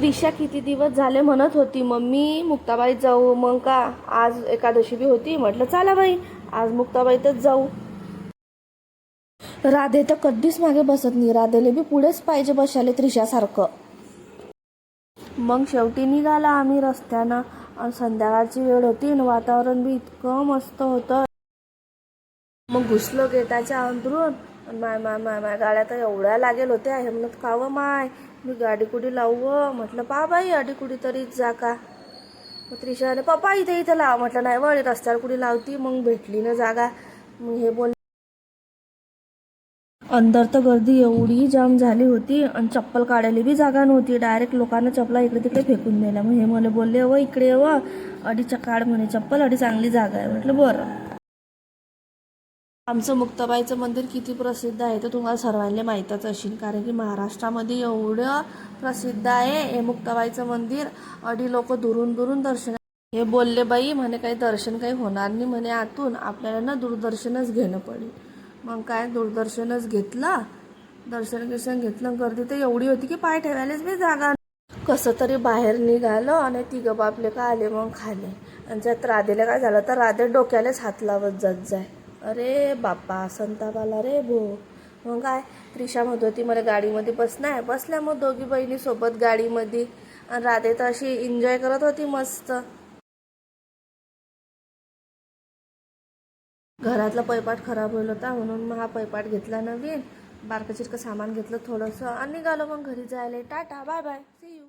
त्रिशा किती दिवस झाले म्हणत होती मम्मी मुक्ताबाईत जाऊ. मग का आज एकादशी बी होती, म्हटलं चला बाई आज मुक्ताबाईतच जाऊ. राधे तर कधीच मागे बसत नाही, राधेले बी पुढेच पाहिजे बसायला त्रिशासारखं. मग शेवटी निघाला आम्ही रस्त्यानं. संध्याकाळची वेळ होती आणि वातावरण बी इतकं मस्त होतं. मग घुसलो गेटाच्या अंदरून. माय माय माय माय गाड्या तर एवढ्या लागेल होत्या. हे म्हणत कावं माय मी गाडी कुठे लावू. म्हटलं पा बाई गाडी कुठे तरीच जा का. मग त्रिशाने पप्पा इथे इथे लाव. म्हटलं नाही वळ रस्त्यावर कुठे लावती. मग भेटली ना जागा. मग हे बोल अंदर तर गर्दी एवढी जाम झाली होती आणि चप्पल काढायला बी जागा नव्हती. डायरेक्ट लोकांना चप्पला इकडे तिकडे फेकून दिल्या. मग हे मला बोलले व इकडे व अडीच्या काढ म्हणे चप्पल, अडी चांगली जागा आहे. म्हटलं बरं. आमचं मुक्ताबाईचं मंदिर किती प्रसिद्ध आहे तर तुम्हाला सर्वांना माहीतच असेल, कारण की महाराष्ट्रामध्ये एवढं प्रसिद्ध आहे हे मुक्ताबाईचं मंदिर. अडी लोक दुरून दुरून दर्शन. हे बोलले बाई म्हणे काही दर्शन काही होणार नाही म्हणे आतून, आपल्याला ना दूरदर्शनच घेणं पडेल. मग काय दूरदर्शनच घेतलं. दर्शन घेतलं. गर्दी तर एवढी होती की पाय ठेवायलाच बी जागा. कसं तरी बाहेर निघालो आणि तिघं बापले का आले मग खाले. आणि त्यात राधेला काय झालं तर राधे डोक्यालाच हात लावत जात जाय. अरे बाप्पा संताप आला रे भो. मग काय त्रिशा म्हणत होती मला गाडीमध्ये बसणार. बसल्या मग दोघी बहिणी सोबत गाडीमध्ये. आणि राधे तर अशी एन्जॉय करत होती मस्त. घरातला पैपाट खराब होईल होता म्हणून मग हा पैपाट घेतला नवीन. बारकं चिरकं सामान घेतलं थोडंसं आणि निघालो मग घरी जायला. Tata bye bye see you.